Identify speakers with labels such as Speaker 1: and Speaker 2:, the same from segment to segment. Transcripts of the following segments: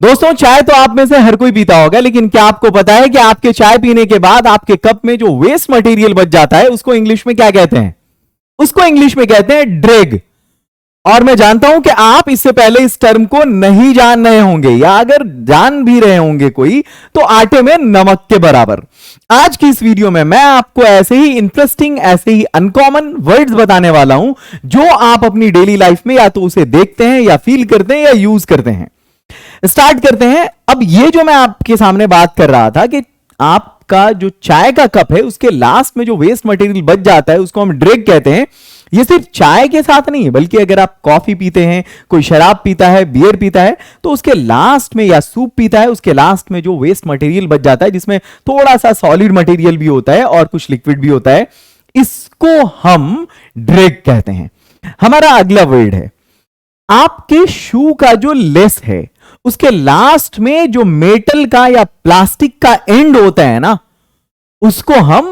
Speaker 1: दोस्तों, चाय तो आप में से हर कोई पीता होगा, लेकिन क्या आपको पता है कि आपके चाय पीने के बाद आपके कप में जो वेस्ट मटेरियल बच जाता है उसको इंग्लिश में क्या कहते हैं? उसको इंग्लिश में कहते हैं ड्रेग। और मैं जानता हूं कि आप इससे पहले इस टर्म को नहीं जान रहे होंगे, या अगर जान भी रहे होंगे कोई तो आटे में नमक के बराबर। आज की इस वीडियो में मैं आपको ऐसे ही इंटरेस्टिंग, ऐसे ही अनकॉमन वर्ड्स बताने वाला हूं जो आप अपनी डेली लाइफ में या तो उसे देखते हैं या फील करते हैं या यूज करते हैं। स्टार्ट करते हैं। अब ये जो मैं आपके सामने बात कर रहा था कि आपका जो चाय का कप है उसके लास्ट में जो वेस्ट मटेरियल बच जाता है उसको हम ड्रेग कहते हैं। ये सिर्फ चाय के साथ नहीं है, बल्कि अगर आप कॉफी पीते हैं, कोई शराब पीता है, बियर पीता है, तो उसके लास्ट में, या सूप पीता है, उसके लास्ट में जो वेस्ट मटेरियल बच जाता है जिसमें थोड़ा सा सॉलिड मटेरियल भी होता है और कुछ लिक्विड भी होता है, इसको हम ड्रेग कहते हैं। हमारा अगला वर्ड है, आपके शू का जो लेस है उसके लास्ट में जो मेटल का या प्लास्टिक का एंड होता है ना, उसको हम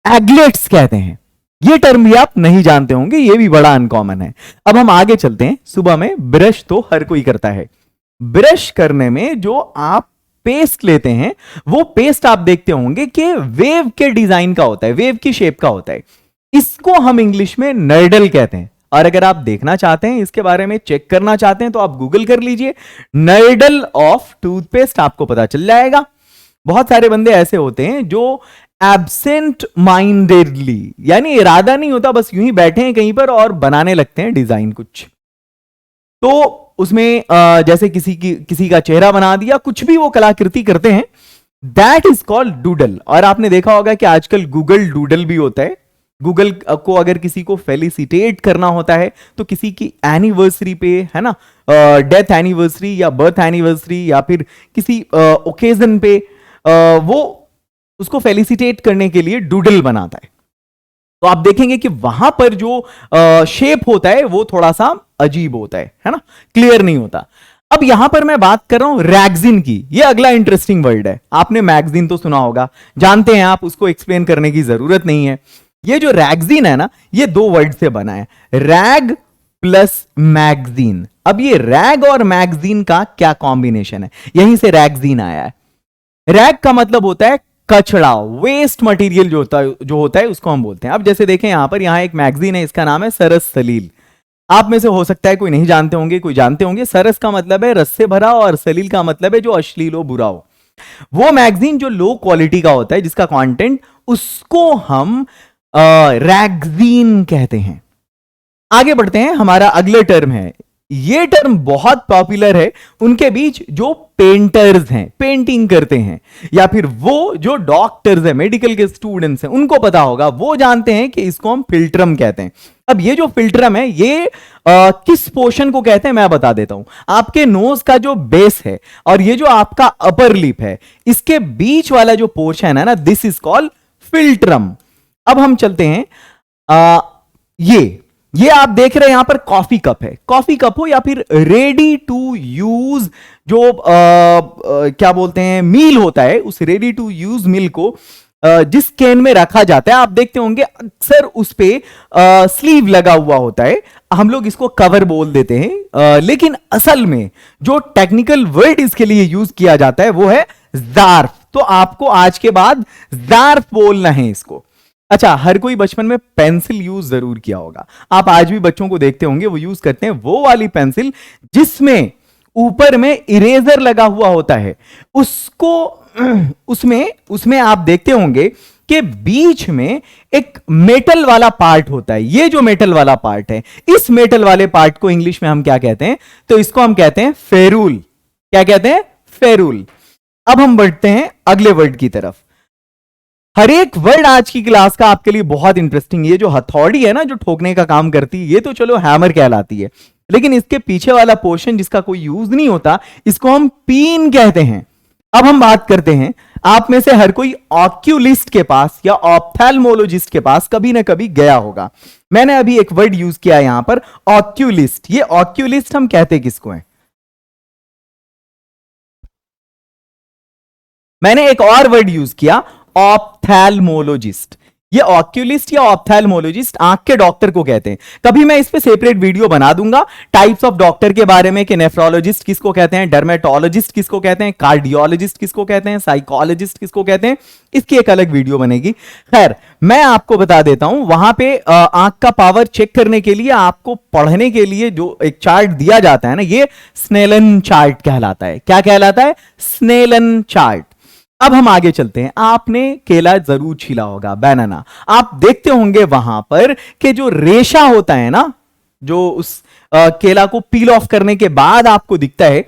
Speaker 1: एग्लेट्स कहते हैं। ये टर्म भी आप नहीं जानते होंगे, ये भी बड़ा अनकॉमन है। अब हम आगे चलते हैं। सुबह में ब्रश तो हर कोई करता है। ब्रश करने में जो आप पेस्ट लेते हैं, वो पेस्ट आप देखते होंगे कि वेव के डिजाइन का होता है, वेव की शेप का होता है। इसको हम इंग्लिश में नर्डल कहते हैं। और अगर आप देखना चाहते हैं, इसके बारे में चेक करना चाहते हैं, तो आप गूगल कर लीजिए, नर्डल ऑफ टूथपेस्ट, आपको पता चल जाएगा। बहुत सारे बंदे ऐसे होते हैं जो एब्सेंट माइंडेडली, यानी इरादा नहीं होता, बस यूं ही बैठे हैं कहीं पर और बनाने लगते हैं डिजाइन कुछ। तो उसमें जैसे किसी का चेहरा बना दिया, कुछ भी वो कलाकृति करते हैं, दैट इज कॉल्ड डूडल। और आपने देखा होगा कि आजकल गूगल डूडल भी होता है। गूगल को अगर किसी को फेलिसिटेट करना होता है तो किसी की एनिवर्सरी पे, है ना, डेथ एनिवर्सरी या बर्थ एनिवर्सरी या फिर किसी ओकेजन पे, वो उसको फेलिसिटेट करने के लिए डूडल बनाता है। तो आप देखेंगे कि वहां पर जो शेप होता है वो थोड़ा सा अजीब होता है ना, क्लियर नहीं होता। अब यहां पर मैं बात कर रहा हूं रैगजीन की। ये अगला इंटरेस्टिंग वर्ड है। आपने मैगजीन तो सुना होगा, जानते हैं आप, उसको एक्सप्लेन करने की जरूरत नहीं है। ये जो रैगजीन है ना, ये दो वर्ड से बना है, रैग प्लस मैगजीन। अब ये रैग और मैगजीन का क्या कॉम्बिनेशन है, यहीं से रैगजीन आया है। रैग का मतलब होता है कचड़ा, वेस्ट मटेरियल जो होता है उसको हम बोलते हैं। अब जैसे देखें यहां पर, यहां एक मैगजीन है, इसका नाम है सरस सलील। आप में से हो सकता है कोई नहीं जानते होंगे, कोई जानते होंगे। सरस का मतलब है रस से भरा, और सलील का मतलब है जो अश्लील हो, बुरा हो। वो मैगजीन जो लो क्वालिटी का होता है, जिसका कंटेंट, उसको हम रैगजीन कहते हैं। आगे बढ़ते हैं। हमारा अगला टर्म है, ये टर्म बहुत पॉपुलर है उनके बीच जो पेंटर्स हैं, पेंटिंग करते हैं, या फिर वो जो डॉक्टर्स हैं, मेडिकल के स्टूडेंट्स हैं, उनको पता होगा, वो जानते हैं कि इसको हम फिल्ट्रम कहते हैं। अब ये जो फिल्ट्रम है, ये किस पोर्शन को कहते हैं मैं बता देता हूं। आपके नोज का जो बेस है और ये जो आपका अपर लिप है, इसके बीच वाला जो पोर्शन है ना, दिस इज कॉल्ड फिल्ट्रम। अब हम चलते हैं, ये आप देख रहे हैं यहां पर कॉफी कप है। कॉफी कप हो या फिर रेडी टू यूज जो क्या बोलते हैं, मील होता है, उस रेडी टू यूज मील को जिस कैन में रखा जाता है, आप देखते होंगे अक्सर उस पे स्लीव लगा हुआ होता है। हम लोग इसको कवर बोल देते हैं, लेकिन असल में जो टेक्निकल वर्ड इसके लिए यूज किया जाता है वो है ज़ार्फ। तो आपको आज के बाद ज़ार्फ बोलना है इसको। अच्छा, हर कोई बचपन में पेंसिल यूज जरूर किया होगा। आप आज भी बच्चों को देखते होंगे, वो यूज करते हैं वो वाली पेंसिल जिसमें ऊपर में इरेजर लगा हुआ होता है। उसको उसमें आप देखते होंगे कि बीच में एक मेटल वाला पार्ट होता है। ये जो मेटल वाला पार्ट है, इस मेटल वाले पार्ट को इंग्लिश में हम क्या कहते हैं? तो इसको हम कहते हैं फेरूल। क्या कहते हैं? फेरूल। अब हम बढ़ते हैं अगले वर्ड की तरफ। हर एक वर्ड आज की क्लास का आपके लिए बहुत इंटरेस्टिंग। ये जो हथौड़ी है ना, जो ठोकने का काम करती है, ये तो चलो हैमर कहलाती है, लेकिन इसके पीछे वाला पोर्शन जिसका कोई यूज नहीं होता, इसको हम पीन कहते हैं। अब हम बात करते हैं, आप में से हर कोई ऑक्यूलिस्ट के पास या ऑप्थेल्मोलॉजिस्ट के पास कभी ना कभी गया होगा। मैंने अभी एक वर्ड यूज किया यहां पर, ऑक्यूलिस्ट। ये ऑक्यूलिस्ट हम कहते किसको हैं? मैंने एक और वर्ड यूज किया, ऑप्थेल्मोलॉजिस्ट। ये ऑक्यूलिस्ट या ऑप्थेल्मोलॉजिस्ट, आंख के डॉक्टर को कहते हैं। कभी मैं इस पे सेपरेट वीडियो बना दूंगा टाइप्स ऑफ डॉक्टर के बारे में, कि नेफ्रोलॉजिस्ट किसको कहते हैं, डर्मेटोलॉजिस्ट किसको कहते हैं, कार्डियोलॉजिस्ट किसको कहते हैं, साइकोलॉजिस्ट किसको कहते हैं, इसकी एक अलग वीडियो बनेगी। खैर, मैं आपको बता देता हूं, वहां पे आंख का पावर चेक करने के लिए आपको पढ़ने के लिए जो एक चार्ट दिया जाता है ना, ये स्नेलन चार्ट कहलाता है। क्या कहलाता है? Snellen chart. अब हम आगे चलते हैं। आपने केला जरूर छीला होगा, बनाना। आप देखते होंगे वहां पर कि जो रेशा होता है ना, जो उस केला को पील ऑफ करने के बाद आपको दिखता है,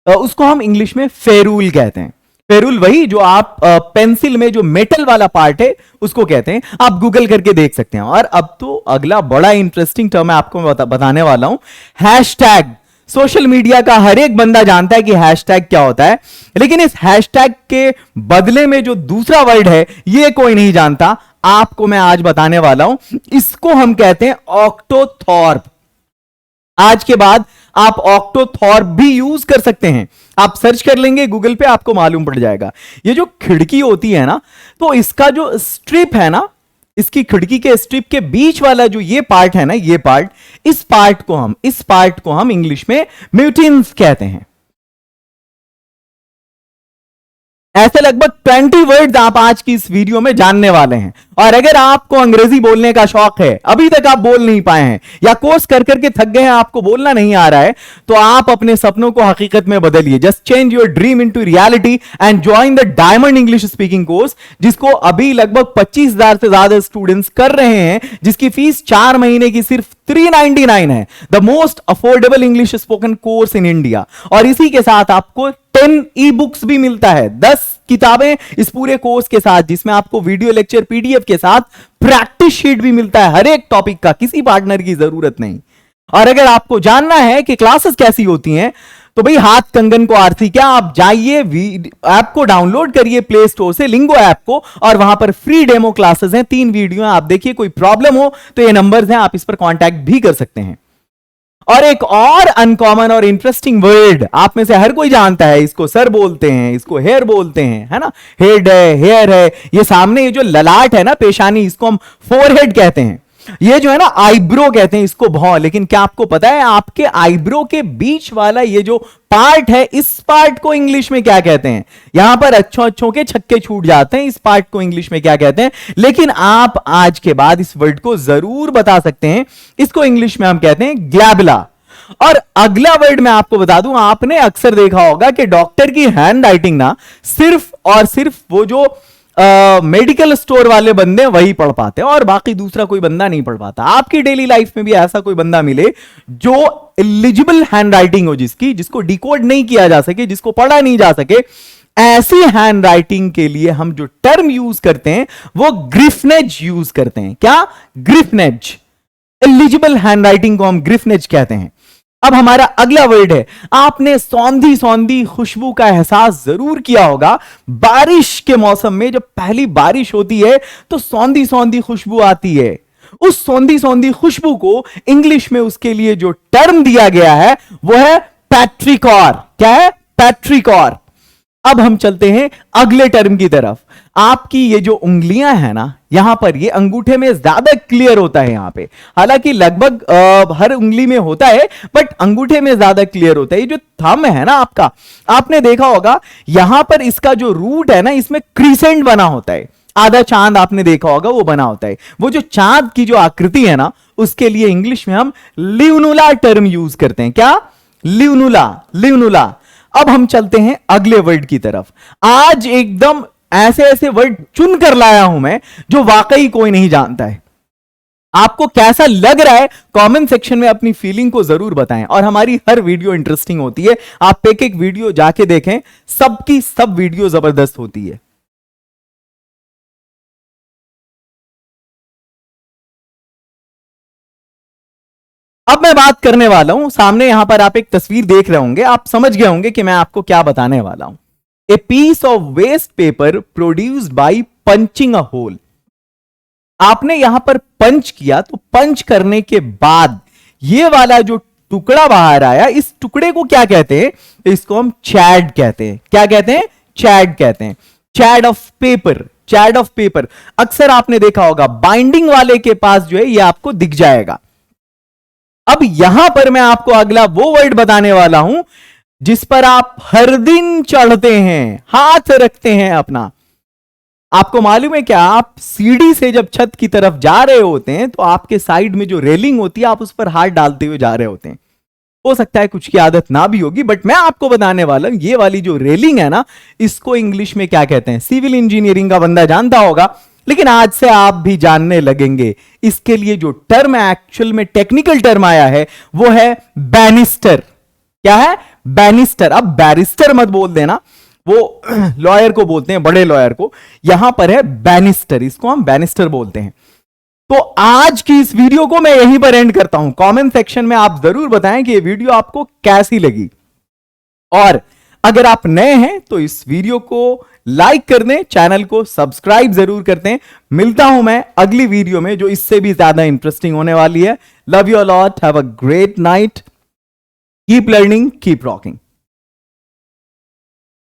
Speaker 1: उसको हम इंग्लिश में फेरूल कहते हैं। फेरूल वही जो आप पेंसिल में जो मेटल वाला पार्ट है उसको कहते हैं। आप गूगल करके देख सकते हैं। और अब तो अगला बड़ा इंटरेस्टिंग टर्म है, आपको मैं बताने वाला हूं, हैशटैग। सोशल मीडिया का हर एक बंदा जानता है कि हैशटैग क्या होता है, लेकिन इस हैशटैग के बदले में जो दूसरा वर्ड है ये कोई नहीं जानता। आपको मैं आज बताने वाला हूं। इसको हम कहते हैं ऑक्टोथॉर्प। आज के बाद आप ऑक्टोथॉर्प भी यूज कर सकते हैं। आप सर्च कर लेंगे गूगल पे, आपको मालूम पड़ जाएगा। ये जो खिड़की होती है ना, तो इसका जो स्ट्रिप है ना, इसकी खिड़की के स्ट्रिप के बीच वाला जो ये पार्ट है ना, ये पार्ट, इस पार्ट को हम इंग्लिश में म्यूटिन्स कहते हैं। ऐसे लगभग 20 वर्ड्स आप आज की इस वीडियो में जानने वाले हैं। और अगर आपको अंग्रेजी बोलने का शौक है, अभी तक आप बोल नहीं पाए हैं, या कोर्स कर करके थक गए हैं, आपको बोलना नहीं आ रहा है, तो आप अपने सपनों को हकीकत में बदलिए। Just change your dream into reality and join the diamond English speaking course, जिसको अभी लगभग 25,000 से ज्यादा स्टूडेंट्स कर रहे हैं, जिसकी फीस 4 महीने की सिर्फ 399 है। The most affordable English spoken course in India. और इसी के साथ आपको 10 ई बुक्स भी मिलता है, 10 किताबें इस पूरे कोर्स के साथ, जिसमें आपको वीडियो लेक्चर पीडीएफ के साथ प्रैक्टिस शीट भी मिलता है हर एक टॉपिक का। किसी पार्टनर की जरूरत नहीं। और अगर आपको जानना है कि क्लासेस कैसी होती हैं, तो भाई हाथ कंगन को आरती क्या, आप जाइए ऐप को डाउनलोड करिए प्ले स्टोर से, लिंगो ऐप को, और वहां पर फ्री डेमो क्लासेस हैं, 3 वीडियो हैं, आप देखिए। कोई प्रॉब्लम हो तो ये नंबर्स हैं, आप इस पर कांटेक्ट भी कर सकते हैं। और एक और अनकॉमन और इंटरेस्टिंग वर्ड आप में से हर कोई जानता है, इसको सर बोलते हैं, इसको हेयर बोलते हैं, है ना। हेड है, हेयर है, ये सामने ये जो ललाट है ना, पेशानी, इसको हम फोरहेड कहते हैं। ये जो है ना आईब्रो कहते हैं इसको, भौं। लेकिन क्या आपको पता है आपके आईब्रो के बीच वाला ये जो पार्ट है, इस पार्ट को इंग्लिश में क्या कहते हैं? यहां पर अच्छों के छक्के छूट जाते हैं, इस पार्ट को इंग्लिश में क्या कहते हैं? लेकिन आप आज के बाद इस वर्ड को जरूर बता सकते हैं। इसको इंग्लिश में हम कहते हैं ग्लैबुला। और अगला वर्ड मैं आपको बता दूं, आपने अक्सर देखा होगा कि डॉक्टर की हैंड राइटिंग ना सिर्फ और सिर्फ वो जो मेडिकल स्टोर वाले बंदे वही पढ़ पाते हैं, और बाकी दूसरा कोई बंदा नहीं पढ़ पाता। आपकी डेली लाइफ में भी ऐसा कोई बंदा मिले जो इलिजिबल हैंड राइटिंग हो, जिसको डिकोड नहीं किया जा सके, जिसको पढ़ा नहीं जा सके, ऐसी हैंड राइटिंग के लिए हम जो टर्म यूज करते हैं वो ग्रिफनेज यूज करते हैं। क्या? ग्रिफनेज। इलिजिबल हैंड राइटिंग को हम ग्रिफनेज कहते हैं। अब हमारा अगला वर्ड है, आपने सौंधी सौंधी खुशबू का एहसास जरूर किया होगा। बारिश के मौसम में जब पहली बारिश होती है तो सौंधी सौंधी खुशबू आती है। उस सौंधी सौंधी खुशबू को इंग्लिश में उसके लिए जो टर्म दिया गया है वो है पैट्रिकॉर। क्या है? पैट्रिकॉर। अब हम चलते हैं अगले टर्म की तरफ। आपकी ये जो उंगलियां हैं ना, यहां पर ये अंगूठे में ज्यादा क्लियर होता है यहां पे, हालांकि लगभग हर उंगली में होता है, बट अंगूठे में ज्यादा क्लियर होता है। ये जो थंब है ना आपका, आपने देखा होगा यहां पर इसका जो रूट है ना, इसमें क्रीसेंट बना होता है। आधा चांद आपने देखा होगा वो बना होता है। वो जो चांद की जो आकृति है ना, उसके लिए इंग्लिश में हम लिवनुला टर्म यूज करते हैं। क्या? लिवनुला। लिवनुला। अब हम चलते हैं अगले वर्ड की तरफ। आज एकदम ऐसे ऐसे वर्ड चुन कर लाया हूं मैं जो वाकई कोई नहीं जानता है। आपको कैसा लग रहा है कमेंट सेक्शन में अपनी फीलिंग को जरूर बताएं। और हमारी हर वीडियो इंटरेस्टिंग होती है, आप एक एक वीडियो जाके देखें, सबकी सब वीडियो जबरदस्त होती है। अब मैं बात करने वाला हूं, सामने यहां पर आप एक तस्वीर देख रहे होंगे, आप समझ गए होंगे कि मैं आपको क्या बताने वाला हूं। A piece of waste paper produced by punching a hole. आपने यहां पर पंच किया, तो पंच करने के बाद ये वाला जो टुकड़ा बाहर आया, इस टुकड़े को क्या कहते हैं? इसको हम चैड कहते हैं। क्या कहते हैं? चैड कहते हैं। Chad of paper. Chad of paper, अक्सर आपने देखा होगा बाइंडिंग वाले के पास जो है ये आपको दिख जाएगा। अब यहां पर मैं आपको अगला वो वर्ड बताने वाला हूं जिस पर आप हर दिन चढ़ते हैं, हाथ रखते हैं अपना। आपको मालूम है क्या, आप सीढ़ी से जब छत की तरफ जा रहे होते हैं तो आपके साइड में जो रेलिंग होती है आप उस पर हाथ डालते हुए जा रहे होते हैं। हो सकता है कुछ की आदत ना भी होगी, बट मैं आपको बताने वाला हूं ये वाली जो रेलिंग है ना, इसको इंग्लिश में क्या कहते हैं। सिविल इंजीनियरिंग का बंदा जानता होगा, लेकिन आज से आप भी जानने लगेंगे। इसके लिए जो टर्म एक्चुअल में टेक्निकल टर्म आया है वो है बैनिस्टर। क्या है? बैनिस्टर। अब बैरिस्टर मत बोल देना, वो लॉयर को बोलते हैं, बड़े लॉयर को। यहां पर है बैनिस्टर, इसको हम बैनिस्टर बोलते हैं। तो आज की इस वीडियो को मैं यहीं पर एंड करता हूं। कमेंट सेक्शन में आप जरूर बताएं कि ये वीडियो आपको कैसी लगी, और अगर आप नए हैं तो इस वीडियो को लाइक कर दें, चैनल को सब्सक्राइब जरूर करते हैं। मिलता हूं मैं अगली वीडियो में जो इससे भी ज्यादा इंटरेस्टिंग होने वाली है। Love you lot, have a great night, keep learning, keep rocking.